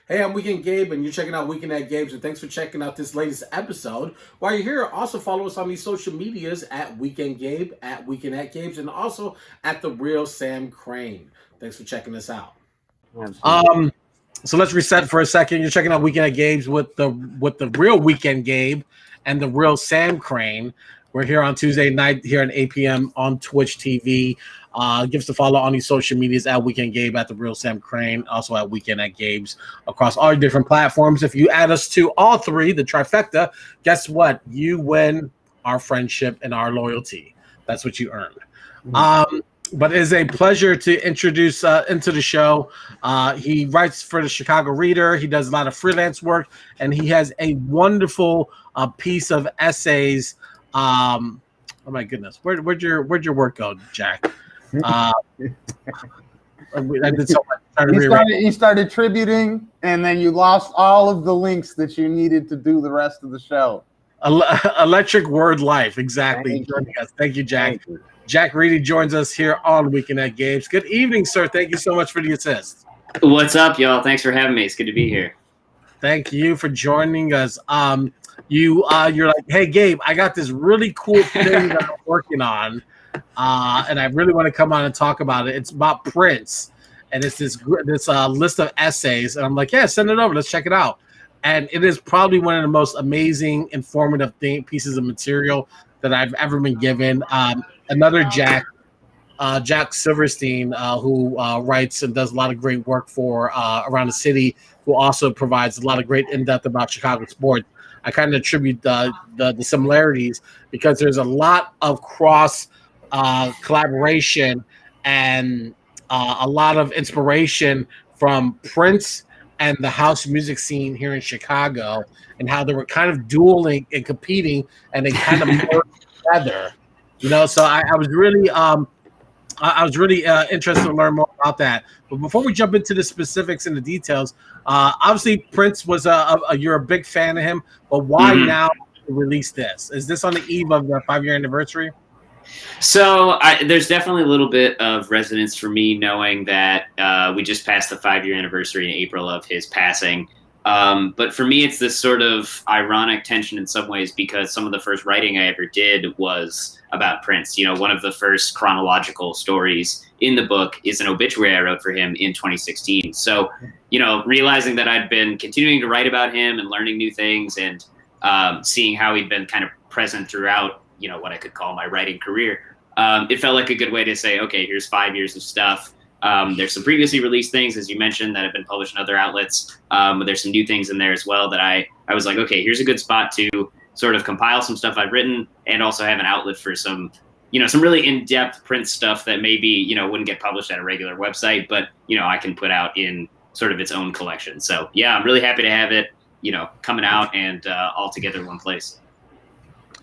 Hey, I'm Weekend Gabe, and you're checking out Weekend at Gabe's, and thanks for checking out this latest episode. While you're here, also follow us on these social medias at Weekend Gabe, at Weekend at Gabe's, and also at The Real Sam Crane. Thanks for checking us out. So let's reset for a second. You're checking out Weekend at Gabe's with the real Weekend Gabe and the real Sam Crane. We're here on Tuesday night here at 8 p.m. on Twitch TV. Give us a follow on these social medias at Weekend Gabe, at the real Sam Crane, also at Weekend at Gabe's across all different platforms. If you add us to all three, the trifecta, guess what? You win our friendship and our loyalty. That's what you earned. But it is a pleasure to introduce into the show. He writes for the Chicago Reader. He does a lot of freelance work, and he has a wonderful piece of essays. Oh my goodness, where'd your work go, Jack? I did so much. You started tributing, and then you lost all of the links that you needed to do the rest of the show. Electric Word Life, exactly. Thank you, Jack. Thank you. Jack Riedy joins us here on Weekend at Gabe's. Good evening, sir. Thank you so much for the assist. What's up, y'all? Thanks for having me. It's good to be here. Thank you for joining us. You're like, hey, Gabe, I got this really cool thing that I'm working on, and I really want to come on and talk about it. It's about Prince, and it's this list of essays, and I'm like, yeah, send it over. Let's check it out. And it is probably one of the most amazing, informative pieces of material that I've ever been given. Another Jack Silverstein, who writes and does a lot of great work for around the city, who also provides a lot of great in-depth about Chicago sports. I kind of attribute the similarities because there's a lot of cross collaboration and a lot of inspiration from Prince and the house music scene here in Chicago, and how they were kind of dueling and competing, and they kind of merged together. So I was really interested to learn more about that. But before we jump into the specifics and the details, obviously Prince was you're a big fan of him, but why now release this? Is this on the eve of the 5-year anniversary? So there's definitely a little bit of resonance for me knowing that we just passed the 5-year anniversary in April of his passing. But for me, it's this sort of ironic tension in some ways, because some of the first writing I ever did was about Prince. One of the first chronological stories in the book is an obituary I wrote for him in 2016. So, realizing that I'd been continuing to write about him and learning new things, and seeing how he'd been kind of present throughout, what I could call my writing career, it felt like a good way to say, okay, here's 5 years of stuff. There's some previously released things, as you mentioned, that have been published in other outlets. But there's some new things in there as well that I was like, okay, here's a good spot to sort of compile some stuff I've written, and also have an outlet for some really in-depth Prince stuff that maybe, wouldn't get published at a regular website, but, I can put out in sort of its own collection. So yeah, I'm really happy to have it, coming out and all together in one place.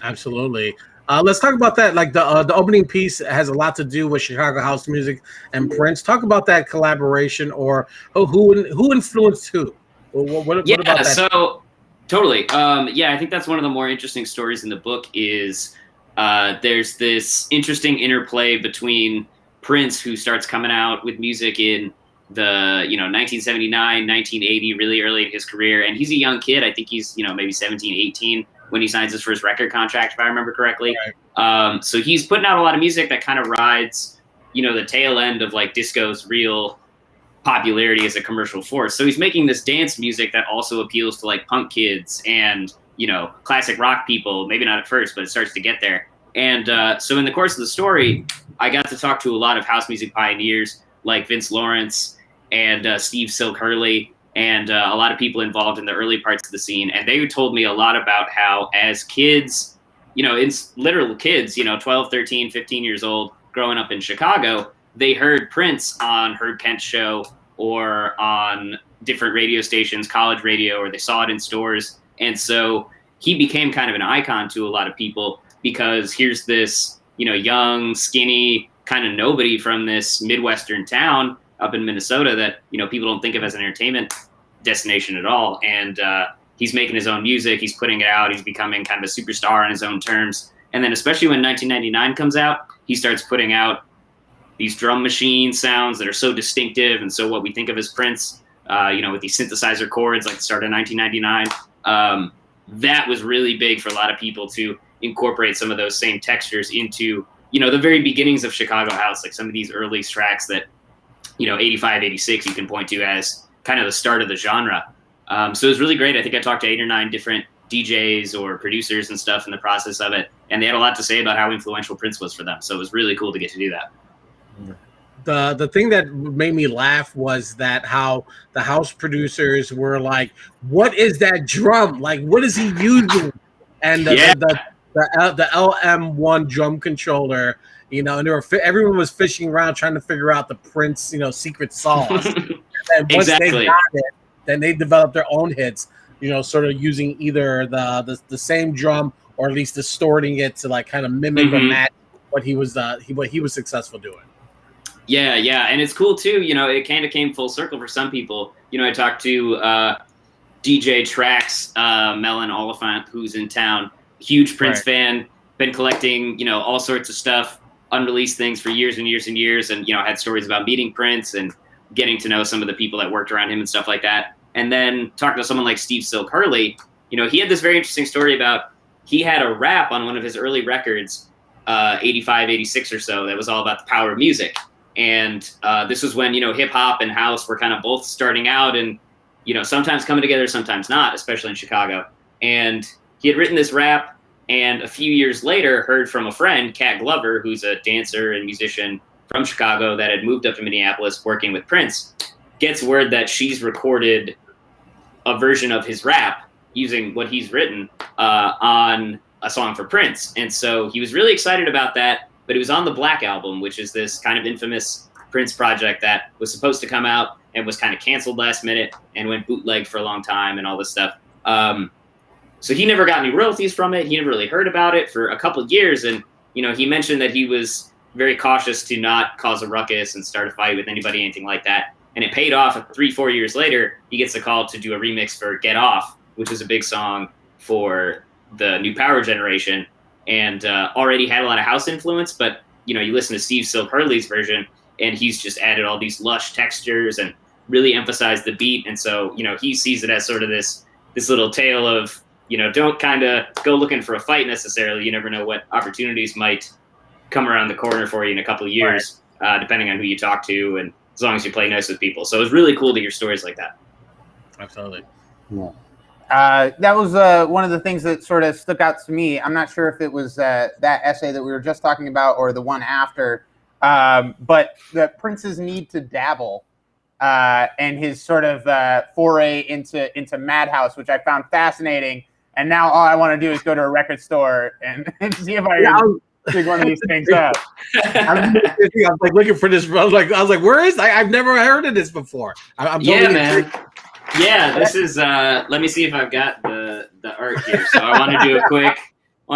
Absolutely. Let's talk about that. Like the opening piece has a lot to do with Chicago house music and Prince. Talk about that collaboration, or who influenced who. What about that? So totally. I think that's one of the more interesting stories in the book. Is there's this interesting interplay between Prince, who starts coming out with music in the 1979, 1980, really early in his career, and he's a young kid. I think he's maybe 17, 18. When he signs his first record contract, if I remember correctly. Right. So he's putting out a lot of music that kind of rides, the tail end of like disco's real popularity as a commercial force. So he's making this dance music that also appeals to like punk kids and, classic rock people, maybe not at first, but it starts to get there. And so in the course of the story, I got to talk to a lot of house music pioneers like Vince Lawrence and Steve Silk Hurley, and a lot of people involved in the early parts of the scene. And they told me a lot about how, as kids, it's literal kids, 12, 13, 15 years old, growing up in Chicago, they heard Prince on Herb Kent's show or on different radio stations, college radio, or they saw it in stores. And so he became kind of an icon to a lot of people, because here's this, young, skinny, kind of nobody from this Midwestern town up in Minnesota that, people don't think of as an entertainment destination at all. And he's making his own music. He's putting it out. He's becoming kind of a superstar on his own terms. And then especially when 1999 comes out, he starts putting out these drum machine sounds that are so distinctive and so what we think of as Prince. with these synthesizer chords like the start of 1999. That was really big for a lot of people to incorporate some of those same textures into, the very beginnings of Chicago house, like some of these early tracks that, 85, 86, you can point to as kind of the start of the genre. So it was really great. I think I talked to 8 or 9 different DJs or producers and stuff in the process of it, and they had a lot to say about how influential Prince was for them. So it was really cool to get to do that. The thing that made me laugh was that how the house producers were like, "What is that drum? Like, what is he using?" And the LM1 drum controller, and everyone was fishing around trying to figure out the Prince, secret sauce. And once they got it, then they developed their own hits, sort of using either the same drum or at least distorting it to like kind of mimic or match what he was successful doing. Yeah, and it's cool too. It kind of came full circle for some people. I talked to DJ Trax, Melon Oliphant, who's in town, huge Prince fan, been collecting, all sorts of stuff, unreleased things for years and years and years, and had stories about meeting Prince and getting to know some of the people that worked around him and stuff like that. And then talking to someone like Steve Silk Hurley, he had this very interesting story about he had a rap on one of his early records, 85, 86 or so, that was all about the power of music. And this was when, hip hop and house were kind of both starting out and, sometimes coming together, sometimes not, especially in Chicago. And he had written this rap, and a few years later heard from a friend, Kat Glover, who's a dancer and musician from Chicago that had moved up to Minneapolis working with Prince, gets word that she's recorded a version of his rap using what he's written on a song for Prince. And so he was really excited about that. But it was on the Black Album, which is this kind of infamous Prince project that was supposed to come out and was kind of canceled last minute and went bootleg for a long time and all this stuff. So he never got any royalties from it. He never really heard about it for a couple of years. And, he mentioned that he was very cautious to not cause a ruckus and start a fight with anybody, anything like that. And it paid off. 3-4 years later, he gets a call to do a remix for Get Off, which is a big song for the New Power generation. And already had a lot of house influence, but you listen to Steve Silk Hurley's version, and he's just added all these lush textures and really emphasized the beat. And so he sees it as sort of this little tale of don't kind of go looking for a fight necessarily. You never know what opportunities might come around the corner for you in a couple of years, depending on who you talk to, and as long as you play nice with people. So it was really cool to hear stories like that. Absolutely. Yeah. That was one of the things that sort of stuck out to me. I'm not sure if it was that essay that we were just talking about or the one after, but the Prince's need to dabble and his sort of foray into Madhouse, which I found fascinating. And now all I want to do is go to a record store and see if I can pick one of these things up. I was like looking for this. I was like, where is? I've never heard of this before. I'm totally man. Yeah, this is. Let me see if I've got the art here. So I want to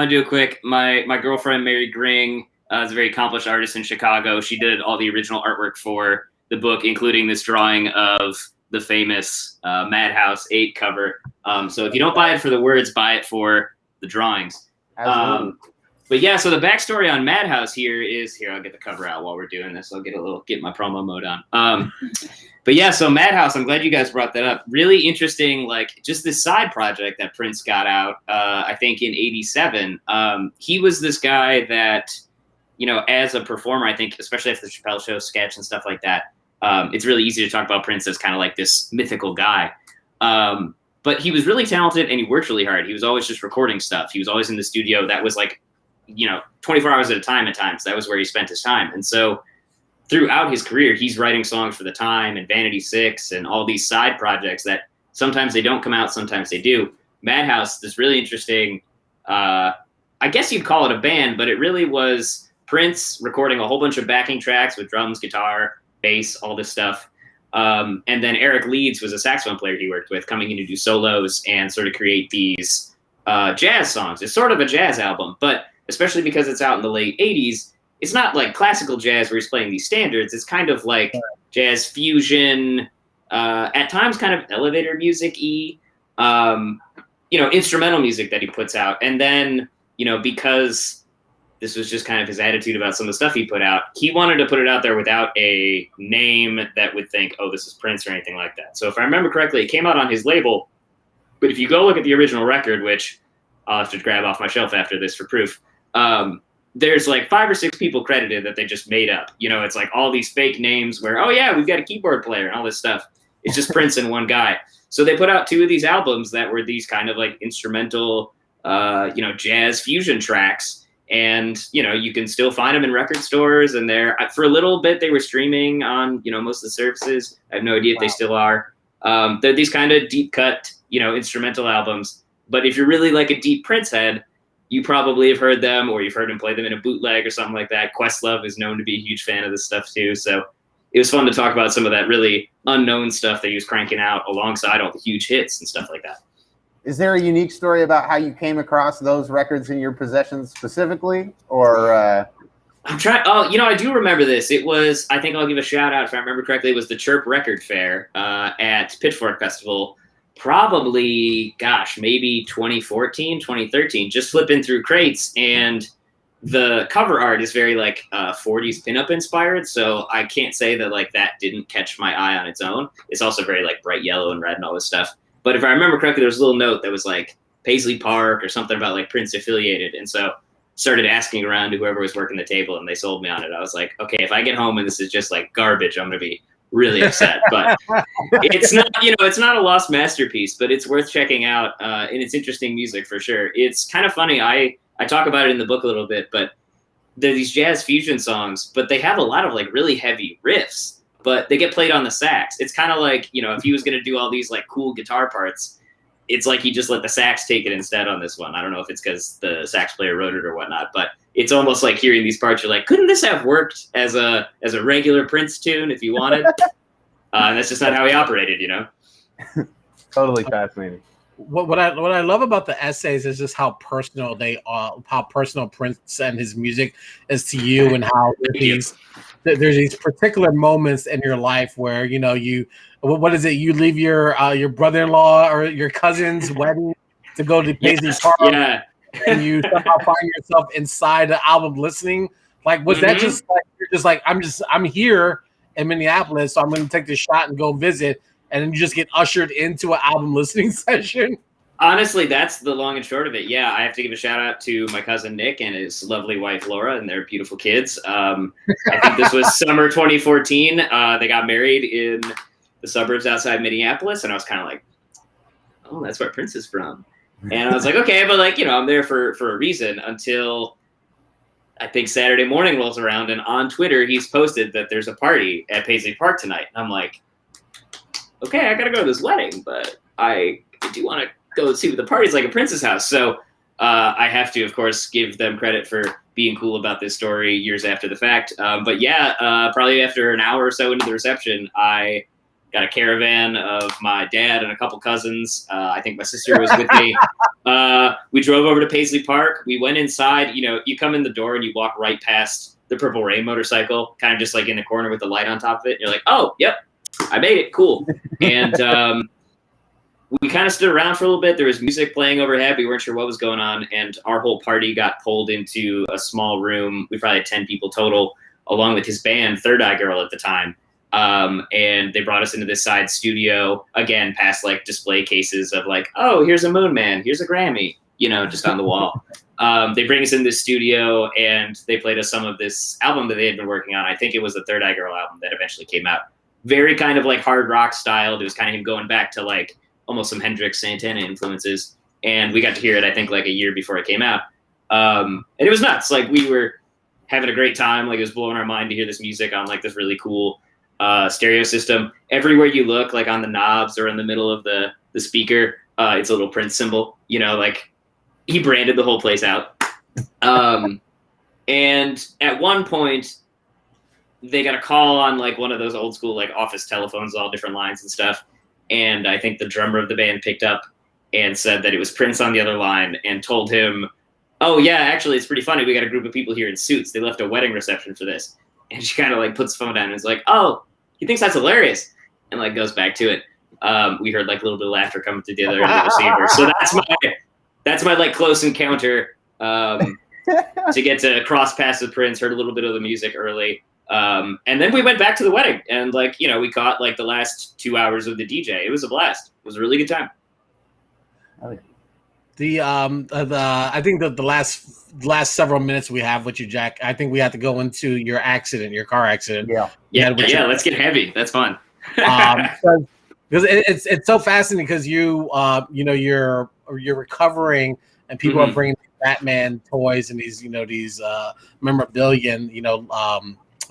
do a quick. My girlfriend Mary Gring is a very accomplished artist in Chicago. She did all the original artwork for the book, including this drawing of the famous Madhouse 8 cover. So if you don't buy it for the words, buy it for the drawings. But yeah, so the backstory on Madhouse here. I'll get the cover out while we're doing this. I'll get my promo mode on. But yeah, so Madhouse, I'm glad you guys brought that up. Really interesting, like just this side project that Prince got out, I think in 87. He was this guy that, as a performer, I think, especially after the Chappelle Show sketch and stuff like that, it's really easy to talk about Prince as kind of like this mythical guy. But he was really talented and he worked really hard. He was always just recording stuff. He was always in the studio. That was like, 24 hours at a time at times. That was where he spent his time. And so throughout his career, he's writing songs for The Time and Vanity 6 and all these side projects that sometimes they don't come out, sometimes they do. Madhouse, this really interesting, I guess you'd call it a band, but it really was Prince recording a whole bunch of backing tracks with drums, guitar, bass, all this stuff. And then Eric Leeds was a saxophone player he worked with, coming in to do solos and sort of create these jazz songs. It's sort of a jazz album, but especially because it's out in the late 80s, it's not like classical jazz where he's playing these standards. It's kind of like jazz fusion, at times kind of elevator music-y, instrumental music that he puts out. And then, because this was just kind of his attitude about some of the stuff he put out. He wanted to put it out there without a name that would think, oh, this is Prince or anything like that. So if I remember correctly, it came out on his label. But if you go look at the original record, which I'll have to grab off my shelf after this for proof, there's like 5 or 6 people credited that they just made up. You know, it's like all these fake names where, oh yeah, we've got a keyboard player and all this stuff. It's just Prince and one guy. So they put out 2 of these albums that were these kind of like instrumental, jazz fusion tracks. And, you can still find them in record stores. And for a little bit, they were streaming on, most of the services. I have no idea if they still are. They're these kind of deep cut, instrumental albums. But if you're really like a deep Prince head, you probably have heard them, or you've heard him play them in a bootleg or something like that. Questlove is known to be a huge fan of this stuff too. So it was fun to talk about some of that really unknown stuff that he was cranking out alongside all the huge hits and stuff like that. Is there a unique story about how you came across those records in your possession specifically, or? I'm trying. Oh, I do remember this. It was, I think I'll give a shout out if I remember correctly. It was the Chirp Record Fair at Pitchfork Festival. Probably, maybe 2014, 2013. Just flipping through crates, and the cover art is very like 40s pinup inspired. So I can't say that like that didn't catch my eye on its own. It's also very like bright yellow and red and all this stuff. But if I remember correctly, there was a little note that was like Paisley Park or something about like Prince affiliated. And so started asking around to whoever was working the table, and they sold me on it. I was like, okay, if I get home and this is just like garbage, I'm going to be really upset. But it's not, it's not a lost masterpiece, but it's worth checking out. And it's interesting music for sure. It's kind of funny. I talk about it in the book a little bit, but they're these jazz fusion songs, but they have a lot of like really heavy riffs, but they get played on the sax. It's kind of like, if he was going to do all these like cool guitar parts, it's like he just let the sax take it instead on this one. I don't know if it's because the sax player wrote it or whatnot, but it's almost like hearing these parts, you're like, couldn't this have worked as a regular Prince tune if you wanted? And that's just not how he operated, Totally fascinating. What I love about the essays is just how personal they are, how personal Prince and his music is to you, and how there's these particular moments in your life where what is it? You leave your brother-in-law or your cousin's wedding to go to Paisley Park, and you somehow find yourself inside the album listening. Like, was that just like you're just like I'm here in Minneapolis, so I'm going to take this shot and go visit, and then you just get ushered into an album listening session? Honestly, that's the long and short of it. Yeah, I have to give a shout out to my cousin Nick and his lovely wife Laura and their beautiful kids. I think this was summer 2014. They got married in the suburbs outside Minneapolis, and I was kind of like, oh, that's where Prince is from. And I was like, okay, but like, I'm there for a reason, until I think Saturday morning rolls around, and on Twitter, he's posted that there's a party at Paisley Park tonight. And I'm like, okay, I got to go to this wedding, but I do want to go see what the party's like at Prince's house. So I have to, of course, give them credit for being cool about this story years after the fact. But yeah, probably after an hour or so into the reception, I got a caravan of my dad and a couple cousins. I think my sister was with me. We drove over to Paisley Park. We went inside. You come in the door and you walk right past the Purple Rain motorcycle, kind of just like in the corner with the light on top of it. You're like, oh, yep, I made it. Cool. And we kind of stood around for a little bit. There was music playing overhead. We weren't sure what was going on. And our whole party got pulled into a small room. We probably had 10 people total, along with his band, Third Eye Girl at the time. And they brought us into this side studio, again, past like display cases of like, oh, here's a Moon Man, here's a Grammy, just on the wall. They bring us in this studio, and they played us some of this album that they had been working on. I think it was the Third Eye Girl album that eventually came out. Very kind of like hard rock styled. It was kind of him going back to like almost some Hendrix, Santana influences. And we got to hear it, I think, like a year before it came out. And it was nuts. Like, we were having a great time. Like, it was blowing our mind to hear this music on like this really cool stereo system. Everywhere you look, like on the knobs or in the middle of the speaker, it's a little Prince symbol. Like he branded the whole place out. And at one point, they got a call on like one of those old school like office telephones, all different lines and stuff. And I think the drummer of the band picked up and said that it was Prince on the other line, and told him, oh yeah, actually it's pretty funny. We got a group of people here in suits. They left a wedding reception for this. And she kind of like puts the phone down and is like, oh, he thinks that's hilarious. And like goes back to it. We heard like a little bit of laughter coming through the other end of the receiver. So that's my like close encounter to get to cross paths with Prince, heard a little bit of the music early. And then we went back to the wedding, and like, you know, we caught like the last 2 hours of the DJ. It was a blast. It was a really good time. I think the last several minutes we have with you, Jack, I think we have to go into your car accident. Yeah. Let's get heavy. That's fun. Because it's so fascinating because you're recovering and people are bringing Batman toys and these memorabilia,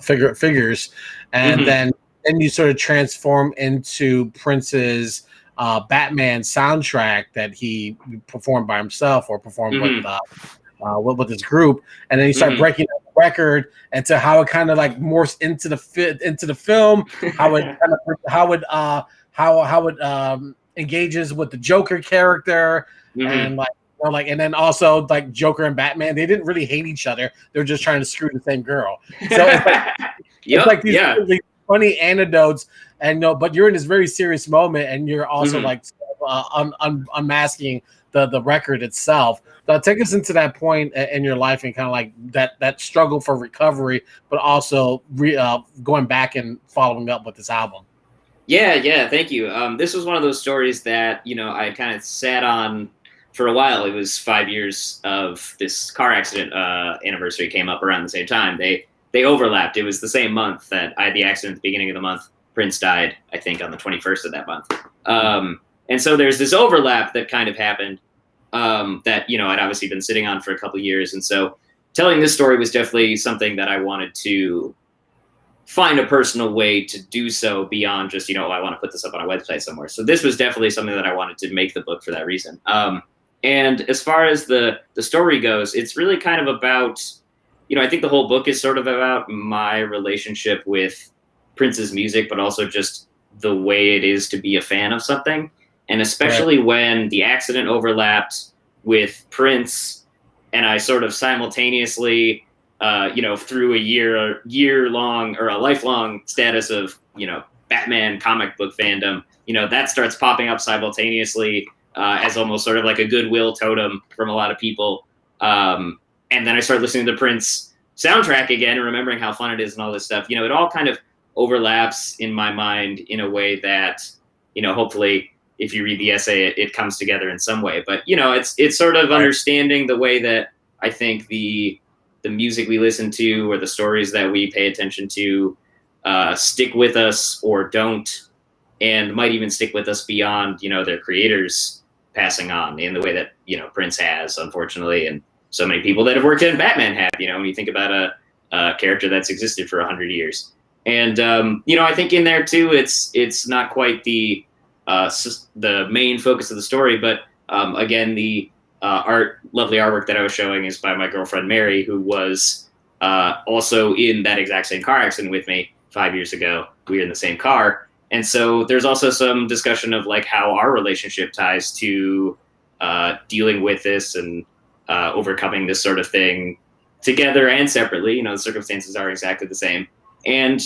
figures, and then you sort of transform into Prince's Batman soundtrack that he performed by himself or performed with his group, and then you start breaking down the record into how it kind of like morphs into the film, how it engages with the Joker character, and and then also like Joker and Batman, they didn't really hate each other; they're just trying to screw the same girl. So it's like these funny anecdotes, and but you're in this very serious moment, and you're also unmasking the record itself. So take us into that point in your life and kind of like that struggle for recovery, but also going back and following up with this album. Yeah, thank you. This was one of those stories that, I kind of sat on for a while. It was 5 years of this car accident anniversary came up around the same time. They overlapped. It was the same month that I had the accident at the beginning of the month. Prince died, I think, on the 21st of that month. And so there's this overlap that kind of happened that, I'd obviously been sitting on for a couple of years. And so telling this story was definitely something that I wanted to find a personal way to do so beyond just, I want to put this up on a website somewhere. So this was definitely something that I wanted to make the book for that reason. And as far as the story goes, it's really kind of about, I think the whole book is sort of about my relationship with Prince's music, but also just the way it is to be a fan of something. And especially when the accident overlapped with Prince and I sort of simultaneously, through a year-long or a lifelong status of, Batman comic book fandom, that starts popping up simultaneously as almost sort of like a goodwill totem from a lot of people. And then I started listening to the Prince soundtrack again and remembering how fun it is and all this stuff. It all kind of overlaps in my mind in a way that, hopefully if you read the essay, it comes together in some way. But, it's sort of understanding the way that I think the music we listen to or the stories that we pay attention to stick with us or don't, and might even stick with us beyond, their creators passing on in the way that, Prince has, unfortunately, and so many people that have worked in Batman have, when you think about a character that's existed for 100 years. And, I think in there too, it's not quite the main focus of the story, but again, the lovely artwork that I was showing is by my girlfriend, Mary, who was also in that exact same car accident with me 5 years ago. We were in the same car. And so there's also some discussion of like how our relationship ties to dealing with this and overcoming this sort of thing together and separately. The circumstances are exactly the same. And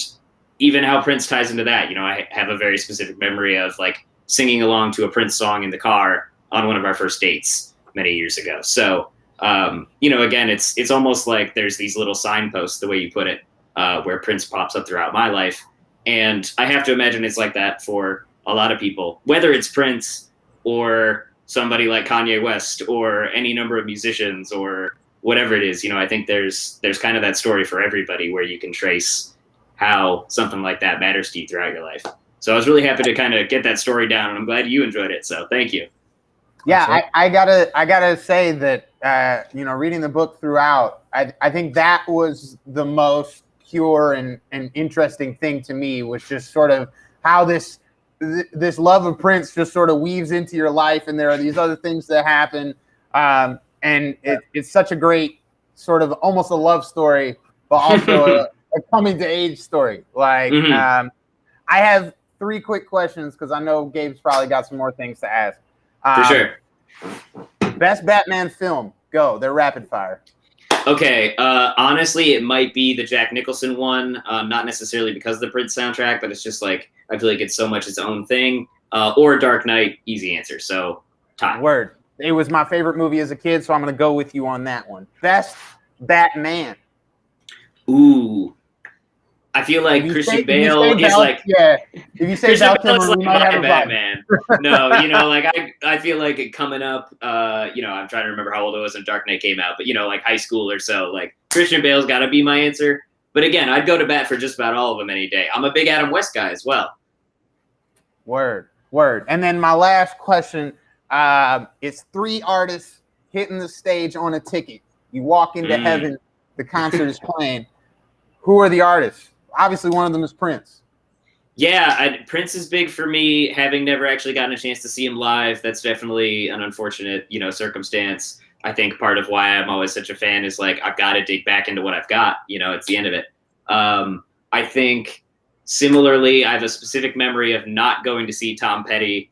even how Prince ties into that. I have a very specific memory of like singing along to a Prince song in the car on one of our first dates many years ago. So, again, it's almost like there's these little signposts, the way you put it, where Prince pops up throughout my life. And I have to imagine it's like that for a lot of people, whether it's Prince or somebody like Kanye West or any number of musicians or whatever it is. I think there's kind of that story for everybody where you can trace how something like that matters to you throughout your life. So I was really happy to kind of get that story down, and I'm glad you enjoyed it. So thank you. Yeah, I gotta say that reading the book throughout, I think that was the most pure and interesting thing to me, was just sort of how this love of Prince just sort of weaves into your life, and there are these other things that happen, and it's such a great sort of almost a love story, but also a coming to age story. Like, I have 3 quick questions because I know Gabe's probably got some more things to ask. For sure. Best Batman film. Go. They're rapid fire. Okay. Honestly, it might be the Jack Nicholson one. Not necessarily because of the Prince soundtrack, but it's just like, I feel like it's so much its own thing. Or Dark Knight. Easy answer. So, tie. Word. It was my favorite movie as a kid, so I'm going to go with you on that one. Best Batman? Ooh, I feel like Christian Bale is like yeah. If you say Christian Val Bale is Kilmer, like we might have my a Batman. No, like I feel like it coming up. I'm trying to remember how old I was when Dark Knight came out, but like high school or so. Like Christian Bale's got to be my answer. But again, I'd go to bat for just about all of them any day. I'm a big Adam West guy as well. Word. And then my last question, it's 3 artists hitting the stage on a ticket. You walk into heaven, the concert is playing. Who are the artists? Obviously, one of them is Prince. Yeah, Prince is big for me. Having never actually gotten a chance to see him live, that's definitely an unfortunate, circumstance. I think part of why I'm always such a fan is like I've got to dig back into what I've got. It's the end of it. I think similarly, I have a specific memory of not going to see Tom Petty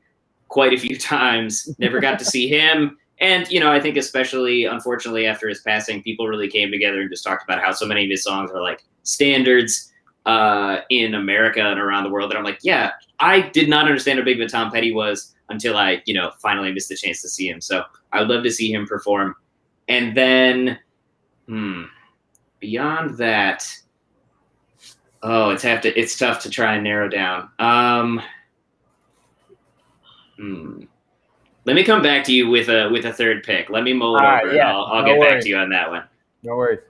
quite a few times. Never got to see him. And, I think especially, unfortunately, after his passing, people really came together and just talked about how so many of his songs are like standards in America and around the world. And I'm like, yeah, I did not understand how big of a Tom Petty was until I, finally missed the chance to see him. So I would love to see him perform. And then, beyond that, it's tough to try and narrow down. Let me come back to you with a third pick. Let me mull it over. Yeah, and I'll get back to you on that one. No worries.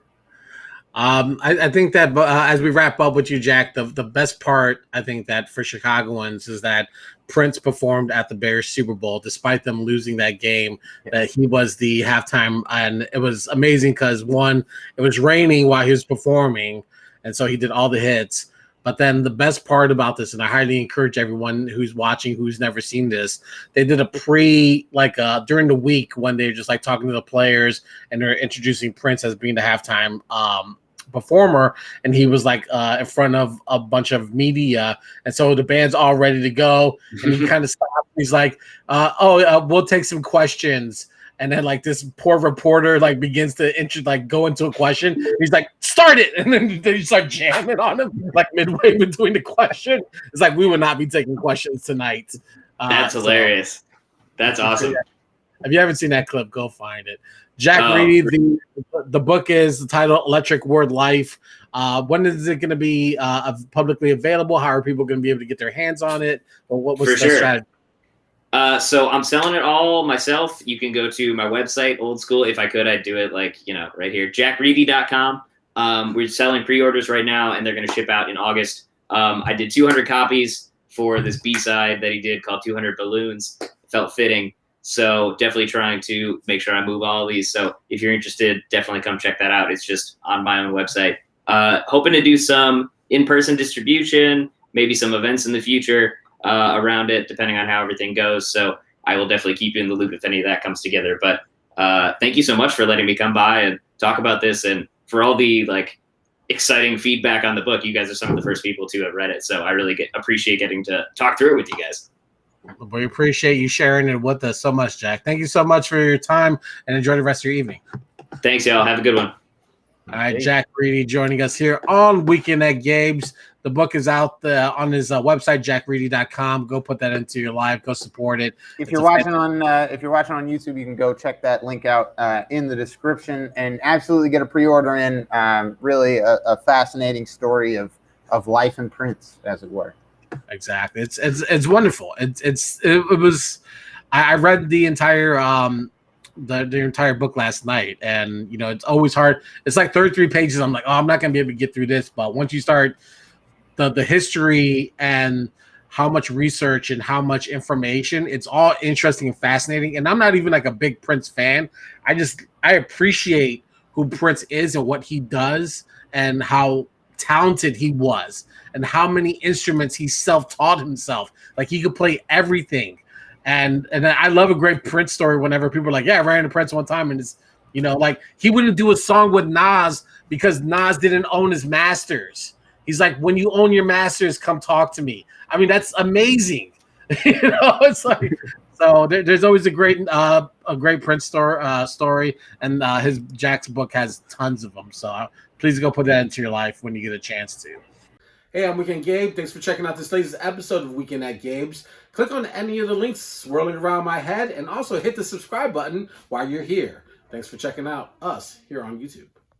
I think that as we wrap up with you, Jack, the best part, I think that for Chicagoans is that Prince performed at the Bears Super Bowl, despite them losing that game, that he was the halftime. And it was amazing because, one, it was raining while he was performing, and so he did all the hits. But then the best part about this, and I highly encourage everyone who's watching who's never seen this, they did a during the week when they're just like talking to the players and they're introducing Prince as being the halftime performer, and he was like in front of a bunch of media, and so the band's all ready to go, and he kind of stopped. He's like, we'll take some questions. And then like this poor reporter like begins to go into a question. He's like, start it. And then they start jamming on him like midway between the question. It's like, we will not be taking questions tonight. That's hilarious. That's awesome. If you haven't seen that clip, go find it. Jack Riedy, the book is the title Electric Word Life. When is it going to be publicly available? How are people going to be able to get their hands on it? Or what was the strategy? So I'm selling it all myself. You can go to my website, old school. If I could, I'd do it right here, jackriedy.com. We're selling pre-orders right now, and they're going to ship out in August. I did 200 copies for this B-side that he did called 200 Balloons. It felt fitting. So definitely trying to make sure I move all of these. So if you're interested, definitely come check that out. It's just on my own website. Hoping to do some in-person distribution, maybe some events in the future. Around it, depending on how everything goes. So I will definitely keep you in the loop if any of that comes together. But thank you so much for letting me come by and talk about this, and for all the exciting feedback on the book. You guys are some of the first people to have read it, so I really appreciate getting to talk through it with you guys. We appreciate you sharing it with us so much, Jack. Thank you so much for your time, and enjoy the rest of your evening. Thanks, y'all. Have a good one. All right, Jack Riedy joining us here on Weekend at Gabe's. The book is out on his website, jackriedy.com. Go put that into your live. Go support it. If you're watching on YouTube, you can go check that link out in the description and absolutely get a pre-order in. Really a fascinating story of life and Prince, as it were. Exactly. It's wonderful. It was. I read the entire the entire book last night, and it's always hard. It's like 33 pages. I'm like, I'm not gonna be able to get through this. But once you start the history and how much research and how much information, it's all interesting and fascinating. And I'm not even like a big Prince fan. I appreciate who Prince is and what he does and how talented he was and how many instruments he self-taught himself. Like he could play everything. And I love a great Prince story whenever people are like, yeah, I ran into Prince one time, and it's, like he wouldn't do a song with Nas because Nas didn't own his masters. He's like, when you own your masters, come talk to me. I mean, that's amazing. It's like, so there's always a great Prince story, and his Jack's book has tons of them. So please go put that into your life when you get a chance to. Hey, I'm Weekend Gabe. Thanks for checking out this latest episode of Weekend at Gabe's. Click on any of the links swirling around my head, and also hit the subscribe button while you're here. Thanks for checking out us here on YouTube.